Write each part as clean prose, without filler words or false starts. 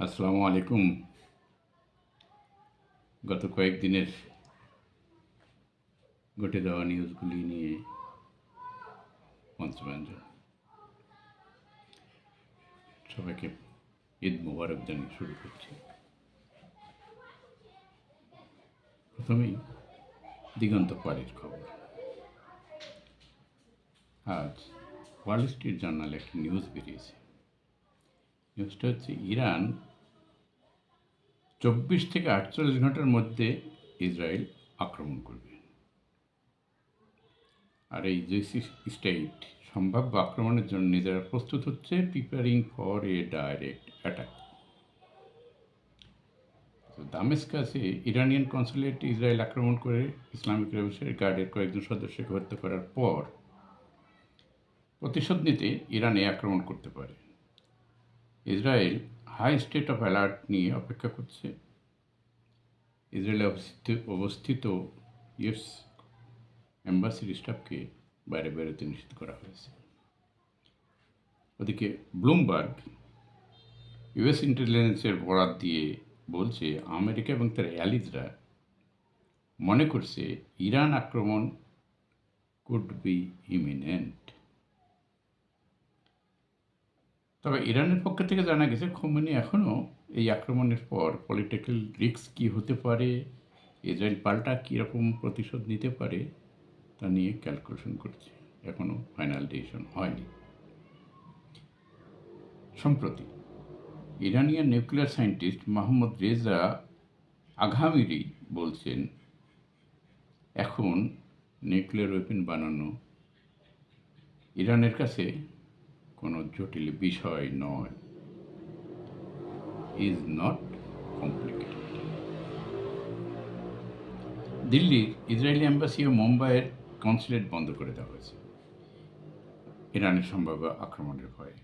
আসসালামু আলাইকুম। গত কয়েকদিনের ঘটে যাওয়া নিউজগুলি নিয়ে পঞ্চব্যঞ্জন সবাইকে ঈদ মোবারক জানিয়ে শুরু করছি। প্রথমেই দিগন্ত পাড়ের খবর। আজ ওয়াল স্ট্রিট জার্নালে একটি নিউজ বেরিয়েছে। নিউজটা হচ্ছে ইরান 24 থেকে 48 ঘন্টার মধ্যে ইসরায়েল আক্রমণ করবে। আর এই যে স্টেট সম্ভাব্য আক্রমণের জন্য নিজেরা প্রস্তুত হচ্ছে, preparing for a direct attack. দামেস্কাসে ইরানিয়ান কনসুলেটে ইসরায়েল আক্রমণ করে ইসলামিক রেভলিউশনারি গার্ডের কয়েকজন সদস্যকে হত্যা করার পর প্রতিশোধ নিতে ইরানে আক্রমণ করতে পারে। Israel high state of alert নিয়ে অপেক্ষা করছে। ইসরায়েলে অবস্থিত ইউএস এম্বাসির স্টাফকে বাইরে বেরোতে নিষেধ করা হয়েছে। ওদিকে ব্লুমবার্গ ইউএস ইন্টেলিজেন্সের বরাত দিয়ে বলছে আমেরিকা এবং তার অ্যালিজরা মনে করছে ইরান আক্রমণ কুড বি ইমিনেন্ট। তবে ইরানের পক্ষ থেকে জানা গেছে খোমেনি এখনও এই আক্রমণের পর পলিটিক্যাল রিস্ক কী হতে পারে, ইসরায়েল পাল্টা কীরকম প্রতিশোধ নিতে পারে তা নিয়ে ক্যালকুলেশন করছে। এখনও ফাইনাল ডিসিশন হয়নি। সম্প্রতি Iranian nuclear scientist Mohammad Reza Aghamiri বলছেন এখন নিউক্লিয়ার ওয়েপন বানানো ইরানের কাছে কোনো জটিল বিষয় নয়, ইজ নট কমপ্লিকেটেড। দিল্লির ইসরায়েলি এম্বাসি ও মুম্বাইয়ের কনসুলেট বন্ধ করে দেওয়া হয়েছে ইরানের সম্ভাব্য আক্রমণের ভয়ে।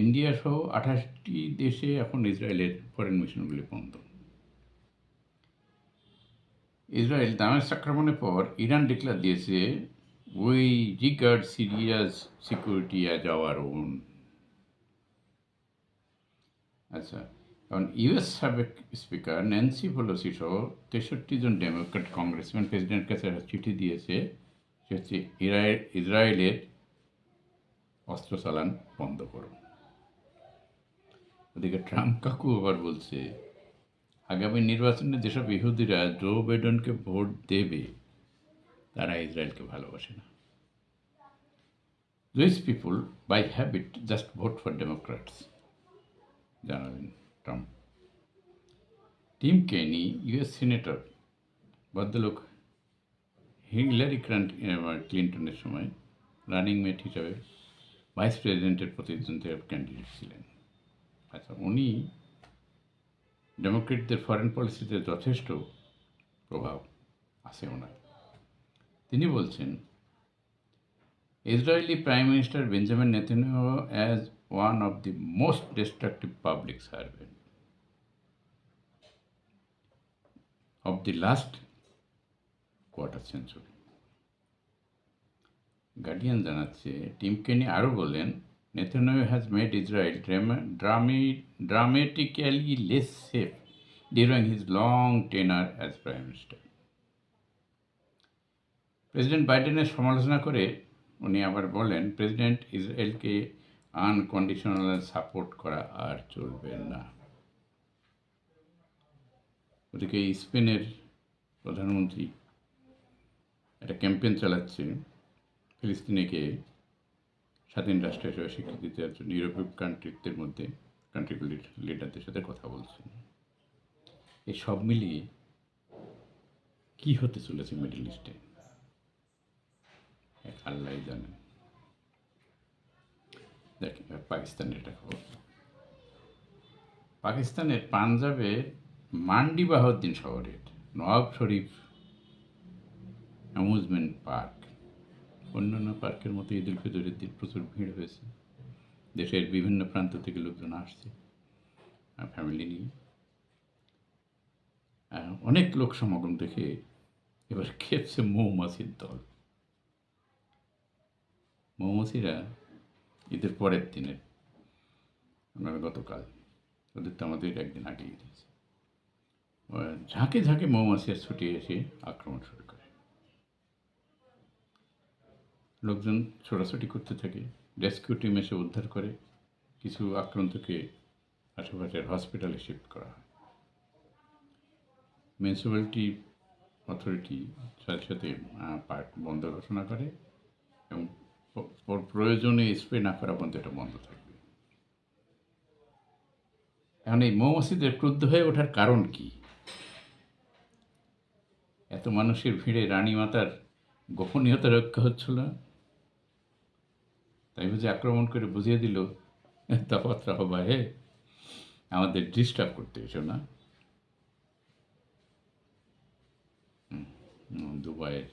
ইন্ডিয়া সহ 28টি দেশে এখন ইসরায়েলের ফরেন মিশনগুলি বন্ধ। ইসরায়েল দামেস্ক আক্রমণের পর ইরান ডিক্লেয়ার দিয়েছে we regard serious security as our own. আচ্ছা, কারণ ইউএস সাবেক স্পিকার ন্যান্সি পেলোসি সহ 63 জন ডেমোক্রেট কংগ্রেসম্যান প্রেসিডেন্টের কাছে একটা চিঠি দিয়েছে, সে হচ্ছে ইসরায়েলের অস্ত্র চালান বন্ধ করো। ওদিকে ট্রাম্প কাকু আবার বলছে আগামী নির্বাচনে যেসব ইহুদিরা জো বাইডেনকে ভোট দেবে তারা ইসরায়েলকে ভালোবাসে না। These people by habit just vote for Democrats, জানালেন ট্রাম্প। টিম কেনি ইউএস সিনেটর, ভদ্রলোক হিলারি ক্লিন্টনের সময় রানিং মেট হিসাবে ভাইস প্রেসিডেন্টের প্রতিদ্বন্দ্বী ক্যান্ডিডেট ছিলেন। আচ্ছা, উনি ডেমোক্রেটদের ফরেন পলিসিতে যথেষ্ট প্রভাব আছে ওনার। তিনি বলছেন Israeli Prime Minister Benjamin Netanyahu as one of the most destructive public servants of the last quarter century. Guardian জানাচ্ছে টিম কেনি আরও বললেন Netanyahu has made Israel dramatically less safe during his long tenure as prime minister. President বাইডেনের সমালোচনা করে উনি আবার বলেন president ইসরায়েলকে আনকন্ডিশনাল সাপোর্ট করা আর চলবে না। ওদিকে স্পেনের প্রধানমন্ত্রী একটা ক্যাম্পেইন চালাচ্ছে ফিলিস্তিনিকে স্বাধীন রাষ্ট্র হিসেবে স্বীকৃতি দেওয়ার জন্য। ইউরোপীয় কান্ট্রিগুলির লিডারদের সাথে কথা বলছেন। এই সব মিলিয়ে কী হতে চলেছে মিডল ইস্টে এক আল্লাহ জানেন। দেখেন পাকিস্তানের এটা খবর। পাকিস্তানের পাঞ্জাবের মান্ডি বাহাউদ্দিন শহরের নওয়াব শরীফ অ্যামিউজমেন্ট পার্ক অন্যান্য পার্কের মতো ঈদ উল ফিতরের দিন প্রচুর ভিড় হয়েছে। দেশের বিভিন্ন প্রান্ত থেকে লোকজন আসছে ফ্যামিলি নিয়ে। অনেক লোক সমাগম দেখে এবার খেপছে মৌমাছির দল। মৌমাছিরা ঈদের পরের দিনের গতকাল ওদের তো আমাদের একদিন আগেই দিয়েছে। ঝাঁকে ঝাঁকে মৌমাছি ছুটে এসে আক্রমণ শুরু করে। লোকজন ছোটাছুটি করতে থাকে, রেস্কিউ টিম এসে উদ্ধার করে, কিছু আক্রান্তকে আশেপাশের হসপিটালে শিফট করা হয়। মিউনিসিপ্যালিটি অথরিটি সাথে সাথে পার্ক বন্ধ ঘোষণা করে এবং প্রয়োজনে স্প্রে না করা পর্যন্ত এটা বন্ধ থাকবে। এখন এই মৌমাছিদের ক্রুদ্ধ হয়ে ওঠার কারণ কি? এত মানুষের ভিড়ে রানীমাতার গোপনীয়তা রক্ষা হচ্ছিল না, তাই বুঝে আক্রমণ করে বুঝিয়ে দিল তফাৎ রাহো হে, আমাদের ডিস্টার্ব করতে এসো না। দুবাইয়ের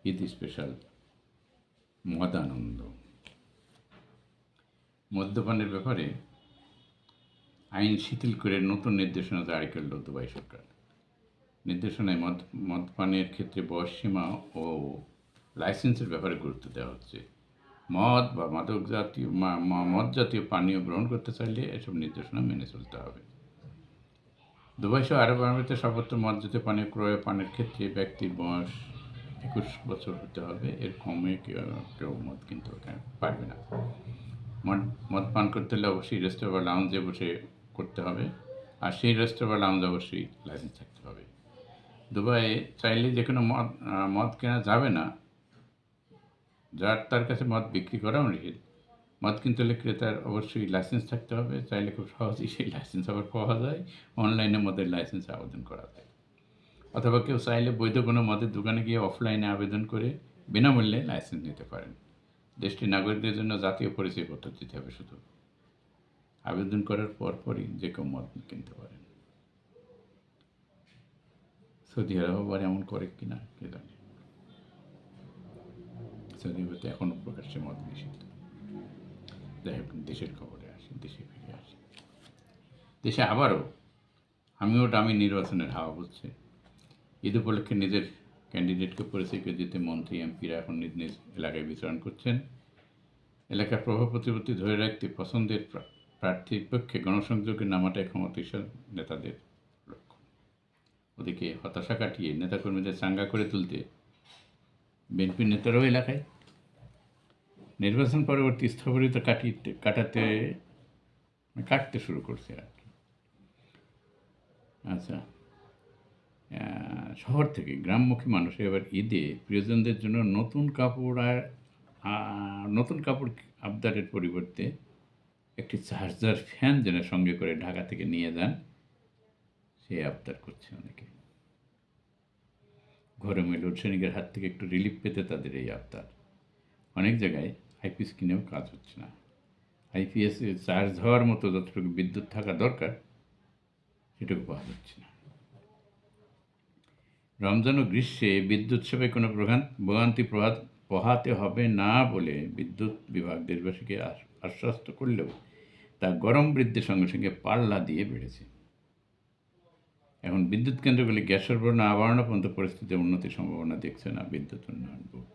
ঈদ স্পেশাল মদানন্দ। মদ্যপানের ব্যাপারে আইন শিথিল করে নতুন নির্দেশনা জারি করল দুবাই সরকার। নির্দেশনায় মদপানের ক্ষেত্রে বয়সসীমা ও লাইসেন্সের ব্যাপারে গুরুত্ব দেওয়া হচ্ছে। মদ বা মাদক জাতীয় মদ জাতীয় পানীয় গ্রহণ করতে চাইলে এসব নির্দেশনা মেনে চলতে হবে। দুবাই সহ আরব আমিরাতে সর্বত্র মদ জাতীয় পানীয় ক্রয় পানের ক্ষেত্রে ব্যক্তির বয়স 21 বছর হতে হবে, এর কমে কেউ মদ কিনতে পারবে না। মদ পান করতে হলে অবশ্যই রেস্টুরেন্ট বা লাউঞ্জে বসে করতে হবে, আর সেই রেস্টুরেন্ট বা লাউঞ্জে অবশ্যই লাইসেন্স থাকতে হবে। দুবাইয়ে চাইলে যে কোনো মদ কেনা যাবে না, যার তার কাছে মদ বিক্রি করাও নিষেধ। মদ কিনতে হলে ক্রেতার অবশ্যই লাইসেন্স থাকতে হবে, চাইলে খুব সহজেই সেই লাইসেন্স আবার পাওয়া যায়, অনলাইনে মদের লাইসেন্সে আবেদন করা যায়। অথবা কেউ চাইলে বৈধ কোনো মদের দোকানে গিয়ে অফলাইনে আবেদন করে বিনামূল্যে লাইসেন্স নিতে পারেন। দেশটির নাগরিকদের জন্য জাতীয় পরিচয়পত্র দিতে হবে শুধু। আবেদন করার পরপরই যে কেউ মদ কিনতে পারেন। সৌদি আরব আবার এমন করে কিনা কে জানে। সৌদি আরবে এখনও প্রকাশ্যে মদ নিষিদ্ধ। যাই হোক, দেশের খবরে আসি, দেশে ফিরে আসি। দেশে আবারও আমি নির্বাচনের হাওয়া বলছে। ঈদ উপলক্ষে নিজের ক্যান্ডিডেটকে পরিচয় করে দিতে মন্ত্রী এমপিরা এখন নিজ নিজ এলাকায় বিচরণ করছেন। এলাকার প্রভাব প্রতিপত্তি ধরে রাখতে পছন্দের প্রার্থীর পক্ষে গণসংযোগে নামাটাই ক্ষমতাসীন নেতাদের লক্ষ্য। ওদিকে হতাশা কাটিয়ে নেতাকর্মীদের চাঙ্গা করে তুলতে বিএনপির নেতারাও এলাকায় নির্বাচন পরবর্তী স্থবিরতা কাটতে শুরু করছে আর কি। আচ্ছা, শহর থেকে গ্রামমুখী মানুষ এবার ঈদে প্রিয়জনদের জন্য নতুন কাপড় আবদারের পরিবর্তে একটি চার্জার ফ্যান যেন সঙ্গে করে ঢাকা থেকে নিয়ে যান, সে আবদার করছে অনেকে। গরমে লোডশেডিংয়ের হাত থেকে একটু রিলিফ পেতে তাদের এই আবদার। অনেক জায়গায় আইপিএস কিনেও কাজ হচ্ছে না। আইপিএসে চার্জ হওয়ার মতো যতটুকু বিদ্যুৎ থাকা দরকার সেটুকু পাওয়া যাচ্ছে না। রমজান ও গ্রীষ্মে বিদ্যুৎ সেবায় কোনো ভোগান্তি পোহাতে হবে না বলে বিদ্যুৎ বিভাগ দেশবাসীকে আশ্বস্ত করলেও তা গরম বৃদ্ধির সঙ্গে সঙ্গে পাল্লা দিয়ে বেড়েছে। এখন বিদ্যুৎ কেন্দ্রগুলি গ্যাস সরবরাহ না বাড়ানো পর্যন্ত পরিস্থিতির উন্নতির সম্ভাবনা দেখছে না বিদ্যুৎ উন্নয়ন বোর্ড।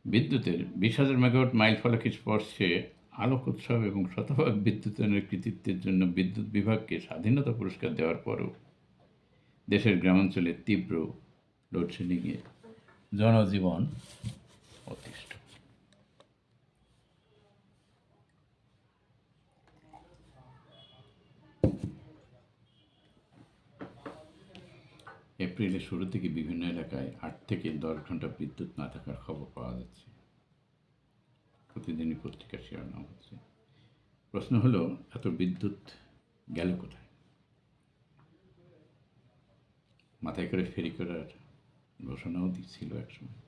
বিদ্যুতের 20,000 মেগাওয়াট মাইল ফলকে স্পর্শে আলোক উৎসব এবং শতভাগ বিদ্যুতায়নের কৃতিত্বের জন্য বিদ্যুৎ বিভাগকে স্বাধীনতা পুরস্কার দেওয়ার পরও দেশের গ্রামাঞ্চলে তীব্র লোডশেডিংয়ে জনজীবন অতিষ্ঠ। এপ্রিলের শুরু থেকে বিভিন্ন এলাকায় 8 থেকে 10 ঘন্টা বিদ্যুৎ না থাকার খবর পাওয়া যাচ্ছে। প্রতিদিনই পত্রিকার শিরোনাম হচ্ছে। প্রশ্ন হলো, এত বিদ্যুৎ গেল কোথায়? মাথায় করে ফেরি করার ঘোষণাও দিচ্ছিল একসময়।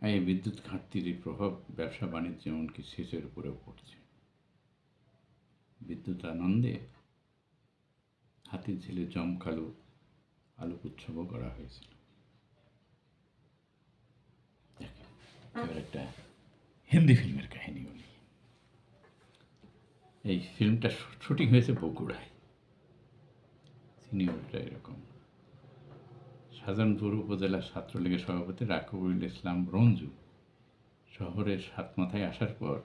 এই বিদ্যুৎ ঘাটতির প্রভাব ব্যবসা বাণিজ্য এমনকি সেচের উপরেও পড়ছে। বিদ্যুৎ আনন্দে হাতির ঝিলে জমকালো আলোক উৎসবও করা হয়েছিল। এবার একটা হিন্দি ফিল্মের কাহিনী বলি। এই ফিল্মটা শুটিং হয়েছে বগুড়ায়। সিনিয়রটা এরকম: শাহজাহানপুর উপজেলা ছাত্রলীগের সভাপতি রাকিবুল ইসলাম রঞ্জু শহরের সাতমাথায় আসার পর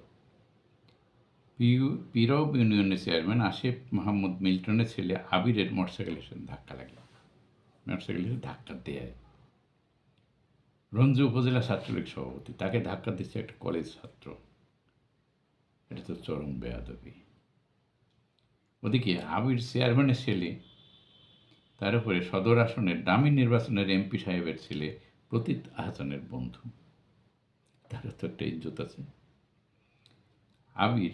পীরব ইউনিয়নের চেয়ারম্যান আসিফ মাহমুদ মিল্টনের ছেলে আবিরের মোটরসাইকেলের সাথে ধাক্কা লাগে। মোটরসাইকেলের ধাক্কা দেয়। রঞ্জু উপজেলা ছাত্রলীগ সভাপতি, তাকে ধাক্কা দিচ্ছে একটা কলেজ ছাত্র। এটা তো চরম বেয়াদবি। ওদিকে আবির চেয়ারম্যানের ছেলে, তার উপরে সদর আসনের ডামি নির্বাচনের এমপি সাহেবের ছেলে প্রতীত আহসানের বন্ধু, তারও তো একটা ইজ্জত আছে। আবির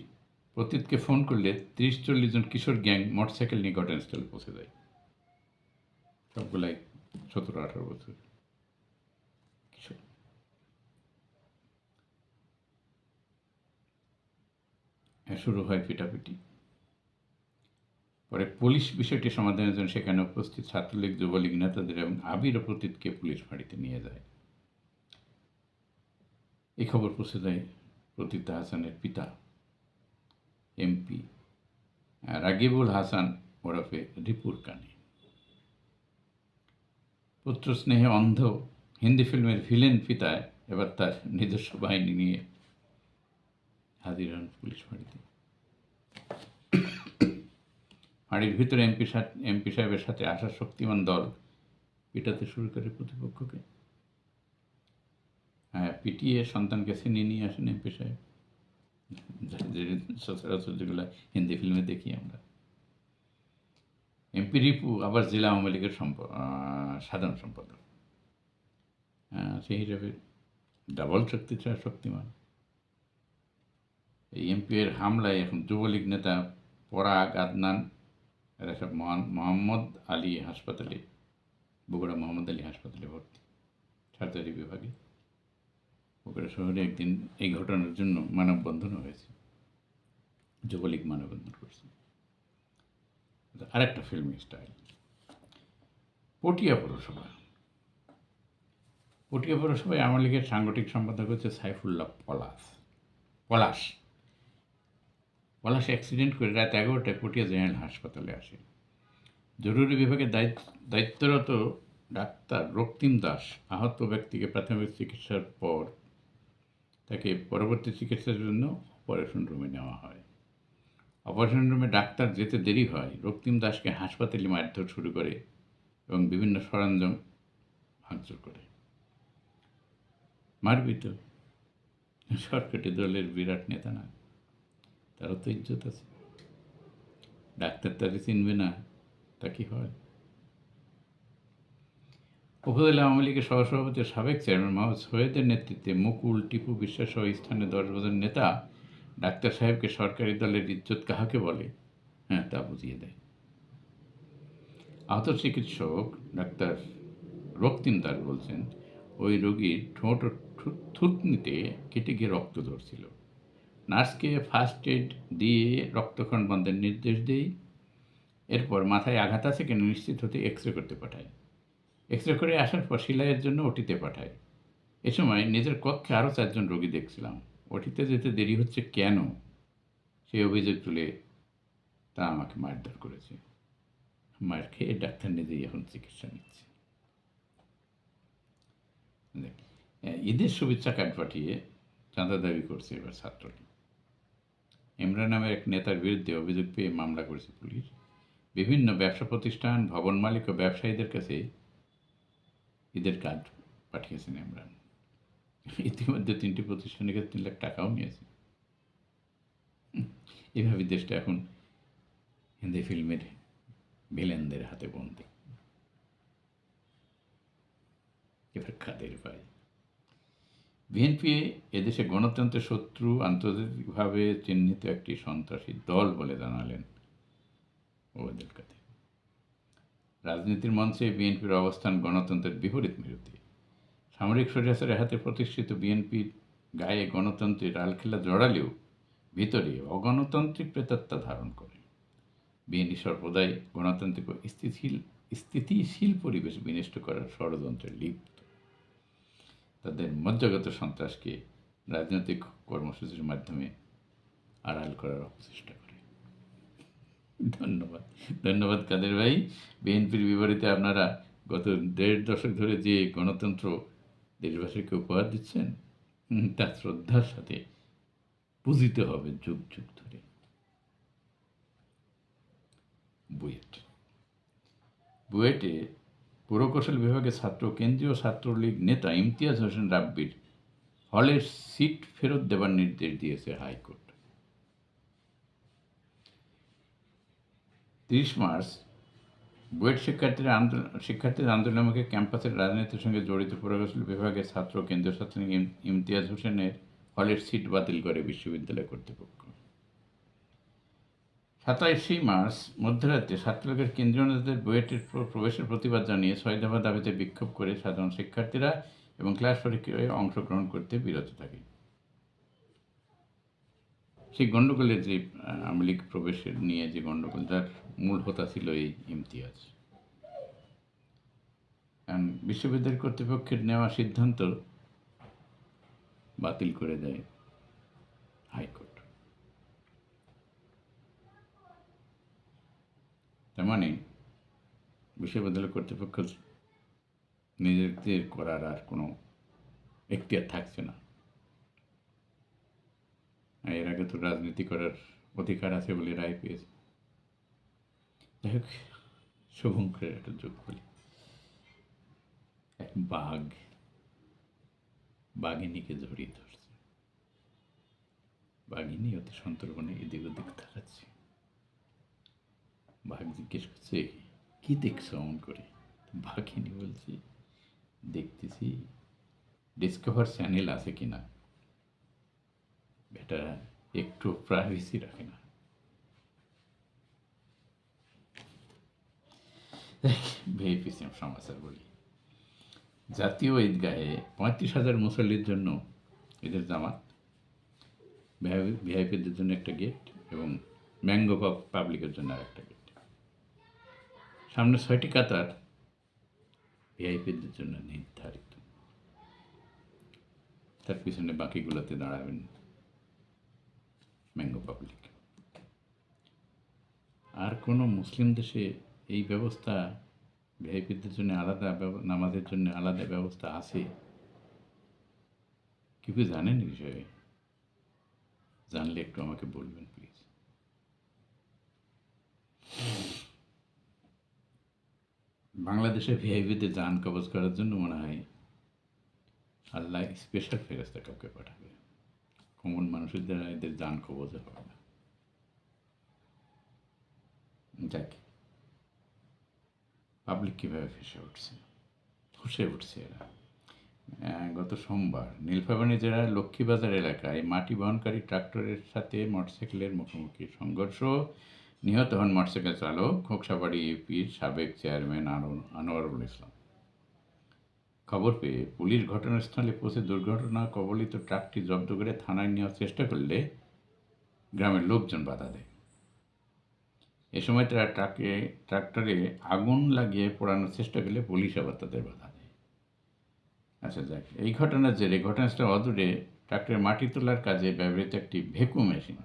প্রতীতকে ফোন করলে 30-40 জন কিশোর গ্যাং মোটরসাইকেল নিয়ে ঘটনাস্থলে পৌঁছে যায়। সবগুলাই 17-18 বছর কিশোর। শুরু হয় পিটাপিটি। পরে পুলিশ বিষয়টি সমাধানের জন্য সেখানে উপস্থিত ছাত্রলীগ, যুবলীগ নেতাদের এবং আবির ও প্রতীতকে পুলিশ ফাঁড়িতে নিয়ে যায়। এই খবর পৌঁছে দেয় প্রতীত হাসানের পিতা এমপি রাগিবুল হাসান ওরফে রিপুর কানে। পুত্র স্নেহে অন্ধ হিন্দি ফিল্মের ভিলেন পিতায় এবার তার নিজস্ব বাহিনী নিয়ে হাজির হন পুলিশ ফাঁড়িতে। ফাঁড়ির ভিতরে এমপি সাহেবের সাথে আসা শক্তিমান দল পিটাতে শুরু করে প্রতিপক্ষকে। হ্যাঁ, পিটিয়ে সন্তানকে ছিনিয়ে নিয়ে আসেন এমপি সাহেব, সচরাচর যেগুলো হিন্দি ফিল্মে দেখি আমরা। এমপি রিপু আবার জেলা আওয়ামী লীগের সাধারণ সম্পাদক, সেই হিসাবে ডাবল শক্তি ছাড়া শক্তিমান। এই এমপি এর হামলায় এখন যুবলীগ নেতা পরাগ, আদনান এরা সব মোহাম্মদ আলী হাসপাতালে, বগুড়া মোহাম্মদ আলী হাসপাতালে ভর্তি সার্জারি বিভাগে। বগুড়া শহরে একদিন এই ঘটনার জন্য মানববন্ধনও হয়েছে, যুবলীগ মানববন্ধন করছে। আরেকটা ফিল্মি স্টাইল। পটিয়া পৌরসভায় আওয়ামী লীগের সাংগঠনিক সম্পাদক হচ্ছে সাইফুল্লাহ পলাশ অ্যাক্সিডেন্ট করে রাত 11টায় পটিয়া জেনারেল হাসপাতালে আসে। জরুরি বিভাগে দায়িত্বরত ডাক্তার রক্তিম দাস আহত ব্যক্তিকে প্রাথমিক চিকিৎসার পর তাকে পরবর্তী চিকিৎসার জন্য অপারেশন রুমে নেওয়া হয়। অপারেশন রুমে ডাক্তার যেতে দেরি হয়, রক্তিম দাসকে হাসপাতালে মারধর শুরু করে এবং বিভিন্ন সরঞ্জাম ভাঙচুর করে। মারবি তো, সরকারি দলের বিরাট নেতা না, তারও তো ইজ্জত আছে। ডাক্তার তাকে চিনবে না, তা কি হয়? উপজেলা আওয়ামী লীগের সহসভাপতি সাবেক চেয়ারম্যান মোহাম্মদ সৈয়দের নেতৃত্বে মুকুল, টিপু বিশ্বাস সহ স্থানীয় 10 জন নেতা ডাক্তার সাহেবকে সরকারি দলের ইজ্জত কাহাকে বলে তা বুঝিয়ে দেয়। আহত চিকিৎসক ডাক্তার রক্তিম দাস বলছেন, ওই রোগীর ঠোঁট ও থুতনিতে কেটে গিয়ে রক্ত ধরছিল। নার্সকে ফার্স্ট এড দিয়ে রক্তক্ষরণ বন্ধের নির্দেশ দেই। এরপর মাথায় আঘাত আছে কিনা নিশ্চিত হতে এক্স রে করতে পাঠায়। এক্স রে করে আসার পর সেলাইয়ের জন্য ওটিতে পাঠায়। এ সময় নিজের কক্ষে আরও 4 জন রোগী দেখছিলাম। ওটিতে যেতে দেরি হচ্ছে কেন সেই অভিযোগ তুলে তা আমাকে মারধর করেছে। মার খেয়ে ডাক্তার নিজেই এখন চিকিৎসা নিচ্ছে। ঈদের শুভেচ্ছা কার্ড পাঠিয়ে চাঁদা দাবি করছে এবার ছাত্রলীগ। ইমরান নামের এক নেতার বিরুদ্ধে অভিযোগ পেয়ে মামলা করেছে পুলিশ। বিভিন্ন ব্যবসা প্রতিষ্ঠান, ভবন মালিক ও ব্যবসায়ীদের কাছে ঈদের কার্ড পাঠিয়েছেন ইমরান। ইতিমধ্যে 3টি প্রতিষ্ঠানের কাছে 3 লাখ টাকাও নিয়েছে। এভাবে দেশটা এখন হিন্দি ফিল্মের ভিলেনদের হাতে বন্দী। এবার কাদের পায়? বিএনপি এদেশে গণতন্ত্রের শত্রু, আন্তর্জাতিকভাবে চিহ্নিত একটি সন্ত্রাসী দল বলে জানালেন ওবায়দুল কাদের। রাজনীতির মঞ্চে বিএনপির অবস্থান গণতন্ত্রের বিপরীত মেরুতে। সামরিক স্বৈরাচারের হাতে প্রতিষ্ঠিত বিএনপির গায়ে গণতন্ত্রের আলখেল্লা জড়ালেও ভিতরে অগণতান্ত্রিক প্রেতাত্মা ধারণ করে। বিএনপি সর্বদাই গণতান্ত্রিক ও স্থিতিশীল পরিবেশ বিনষ্ট করার ষড়যন্ত্রে লিপ্ত। তাদের মজ্জাগত সন্ত্রাসকে রাজনৈতিক কর্মসূচির মাধ্যমে আড়াল করার অপচেষ্টা করে। ধন্যবাদ কাদের ভাই। বিএনপির বিপরীতে আপনারা গত 1.5 দশক ধরে যে গণতন্ত্র দেশবাসীকে উপহার দিচ্ছেন তা শ্রদ্ধার সাথে পূজিত হবে যুগ যুগ ধরে। বুয়েটে পুরকৌশল বিভাগের কেন্দ্রীয় ছাত্রলীগ নেতা ইমতিয়াজ হোসেন রাব্বির হলের সিট ফেরত দেবার নির্দেশ দিয়েছে হাইকোর্ট। 30 মার্চ বুয়েট শিক্ষার্থীদের আন্দোলনকে ক্যাম্পাসের রাজনীতির সঙ্গে জড়িত পুরকৌশল বিভাগের কেন্দ্রীয় ছাত্রলীগ ইমতিয়াজ হোসেনের হলের সিট বাতিল করে বিশ্ববিদ্যালয় কর্তৃপক্ষ। 27 মার্চ মধ্যরাতে ছাত্রলীগের কেন্দ্রীয় নেতাদের বুয়েটের প্রবেশের প্রতিবাদ জানিয়ে 6 দফা দাবিতে বিক্ষোভ করে সাধারণ শিক্ষার্থীরা এবং ক্লাস পরীক্ষায় অংশগ্রহণ করতে বিরত থাকে। সেই গণ্ডগোলের যে আওয়ামী লীগ প্রবেশের নিয়ে যে গণ্ডগোল, যার মূল হোতা ছিল এই ইমতিয়াজ। কারণ বিশ্ববিদ্যালয় কর্তৃপক্ষের নেওয়া সিদ্ধান্ত বাতিল করে দেয় হাইকোর্ট। তার মানে বিশ্ববিদ্যালয় কর্তৃপক্ষ নিজেদের করার আর কোনো এখতিয়ার থাকছে না। এর আগে তো রাজনীতি করার অধিকার আছে বলে রায় পেয়েছে। যাই হোক, শুভঙ্করের একটা যোগ বলি। এক বাঘিনীকে জড়িয়ে ধরছে। বাঘিনী অতি সন্তর্পণে এদিক ওদিক তাকাচ্ছে। বাঘ জিজ্ঞেস করছে, কি দেখছো অমন করে? বাঘিনী বলছে, দেখতেছি ডিসকভার চ্যানেল আছে কিনা। বেটা একটু প্রাইভেসি রাখে না। ভিআইপিসিএম সমাচার বলি। জাতীয় ঈদগাহে 35,000 মুসল্লির জন্য ঈদের জামাত, ভিআইপিদের জন্য একটা গেট এবং ম্যাঙ্গো পাবলিকের জন্য আর একটা গেট। সামনে 6টি কাতার ভিআইপিদের জন্য নির্ধারিত, তার পিছনে বাকিগুলোতে দাঁড়াবেন ম্যাঙ্গো পাবলিক। আর কোনো মুসলিম দেশে এই ব্যবস্থা, ভিআইপিদের জন্য আলাদা নামাজের জন্য আলাদা ব্যবস্থা আছে? কেউ কি জানেন এই বিষয়ে? জানলে একটু আমাকে বলবেন প্লিজ। বাংলাদেশে ভিআইপিদের জান কবজ করার জন্য মনে হয় আল্লাহ স্পেশাল ফেরেশতা কাউকে পাঠাবে। কমন মানুষের দ্বারা এদের জান কবজ হবে না। যাক, পাবলিক কীভাবে ফুসে উঠছে এরা। গত সোমবার নীলফামারী জেলার লক্ষ্মীবাজার এলাকায় মাটি বহনকারী ট্রাক্টরের সাথে মোটরসাইকেলের মুখোমুখি সংঘর্ষ। নিহত হন মোটরসাইকেল চালক খোকসাবাড়ি ইউপির সাবেক চেয়ারম্যান আনোয়ারুল ইসলাম। খবর পেয়ে পুলিশ ঘটনাস্থলে পৌঁছে দুর্ঘটনা কবলিত ট্রাকটি জব্দ করে থানায় নেওয়ার চেষ্টা করলে গ্রামের লোকজন বাধা দেয়। এ সময় তারা ট্রাক্টরে আগুন লাগিয়ে পোড়ানোর চেষ্টা করলে পুলিশ আবার তাদের বাধা দেয়। আচ্ছা যাক, এই ঘটনার জেরে ঘটনাস্থলে অদূরে ট্রাক্টরের মাটি তোলার কাজে ব্যবহৃত একটি ভেকু মেশিন,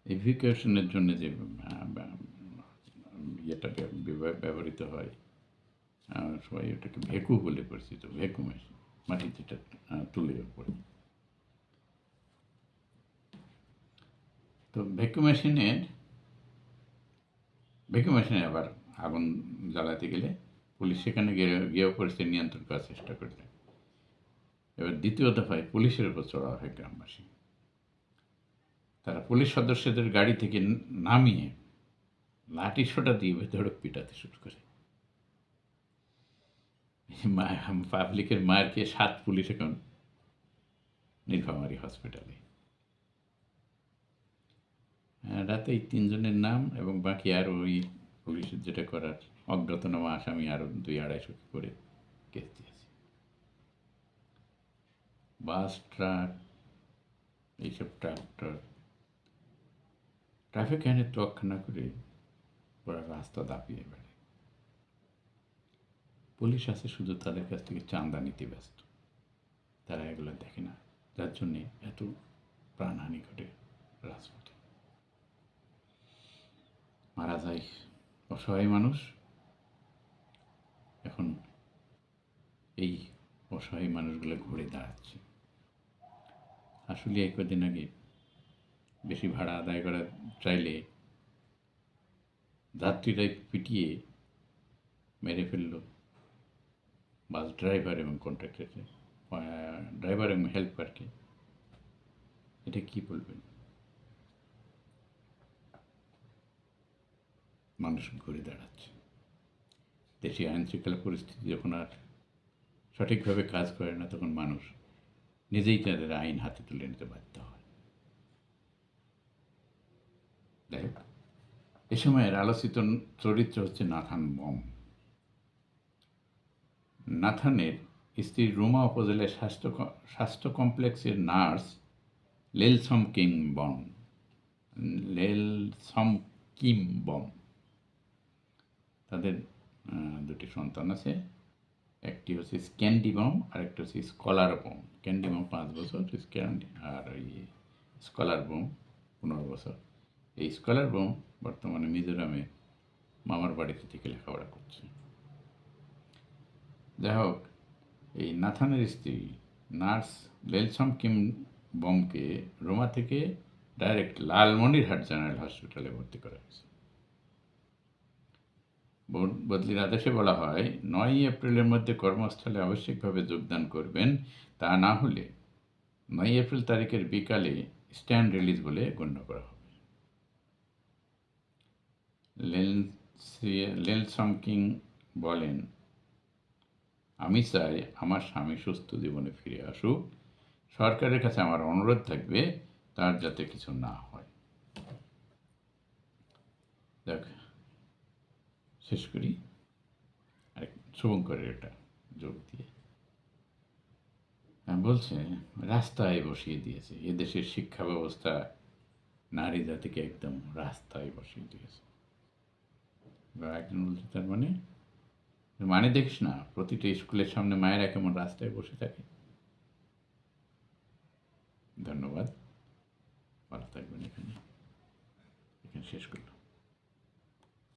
এই ভেকুমেশনের জন্য যে ইয়েটা ব্যবহৃত হয়, সবাই ওটাকে ভেকু বলে পরিচিত, ভেকু মেশিন, মাটি যেটা তুলে পড়ে। তো ভেকু মেশিনে আবার আগুন জ্বালাতে গেলে পুলিশ সেখানে গিয়েও পরিস্থিতি নিয়ন্ত্রণ করার চেষ্টা করলে এবার দ্বিতীয় দফায় পুলিশের উপর চড়া হয় গ্রামবাসী। তারা পুলিশ সদস্যদের গাড়ি থেকে নামিয়ে লাঠি সোটা দিয়ে বেধড়ক পিটাতে শুরু করে। পাবলিকের মায়ের খেয়ে 7 পুলিশ এখন নীলফামারী হসপিটালে। রাতে এই 3 জনের নাম এবং বাকি আরও ওই পুলিশের যেটা করার অজ্ঞাতনামা আসামি আরও 200-250 করে কেস দিয়েছে। বাস, ট্রাক, এইসব ট্রাফিক আইনের তোয়াক্কা না করে ওরা রাস্তা দাপিয়ে বেড়ায়। পুলিশ আছে শুধু তাদের কাছ থেকে চাঁদা নিতে ব্যস্ত, তারা এগুলো দেখে না, যার জন্যে এত প্রাণহানি ঘটে রাজপথে। মারা যায় অসহায় মানুষ। এখন এই অসহায় মানুষগুলো ঘুরে দাঁড়াচ্ছে। আসলে এই কদিন আগে বেশি ভাড়া আদায় করা চাইলে যাত্রীরাই পিটিয়ে মেরে ফেলল বাস ড্রাইভার এবং কন্ট্রাক্টরকে, ড্রাইভার এবং হেল্পারকে। এটা কি বলবেন? মানুষ ঘুরে দাঁড়াচ্ছে। দেশে আইন শৃঙ্খলা পরিস্থিতি যখন আর সঠিকভাবে কাজ করে না, তখন মানুষ নিজেই তাদের আইন হাতে তুলে নিতে বাধ্য হয়। যাই হোক, এ সময়ের আলোচিত চরিত্র হচ্ছে নাথান বম। নাথানের স্ত্রী রুমা উপজেলার স্বাস্থ্য কমপ্লেক্সের নার্স লেলসম কিং বম লেলসম কিম বম। তাদের দুটি সন্তান আছে। একটি হচ্ছে ক্যান্ডি বম আর একটা হচ্ছে স্কলার বম। ক্যান্ডি বম 5 বছর, আর ওই স্কলার বম 15 বছর। এই স্কলার বম বর্তমানে মিজোরামে মামার বাড়িতে থেকে লেখাপড়া করছে। যাই হোক, এই নাথানের স্ত্রী নার্স লেলসম কিম বমকে রোমা থেকে ডাইরেক্ট লালমনিরহাট জেনারেল হসপিটালে ভর্তি করা হয়েছে। বদলির আদেশে বলা হয়, 9 এপ্রিলের মধ্যে কর্মস্থলে আবশ্যিকভাবে যোগদান করবেন, তা না হলে 9 এপ্রিল তারিখের বিকালে স্ট্যান্ড রিলিজ বলে গণ্য করা হবে। লেলসম কিং বলেন, আমি চাই আমার স্বামী সুস্থ জীবনে ফিরে আসুক। সরকারের কাছে আমার অনুরোধ থাকবে তার যাতে কিছু না হয়। দেখ, শেষ করি আরেক শুভঙ্করের এটা যোগ দিয়ে। বলছে, রাস্তায় বসিয়ে দিয়েছে এদেশের শিক্ষা ব্যবস্থা, নারী জাতিকে একদম রাস্তায় বসিয়ে দিয়েছে। একজন বলছে, তার মানে দেখিস না প্রতিটা স্কুলের সামনে মায়েরা কেমন রাস্তায় বসে থাকে। ধন্যবাদ, ভালো থাকবেন। এখানে শেষ করলাম।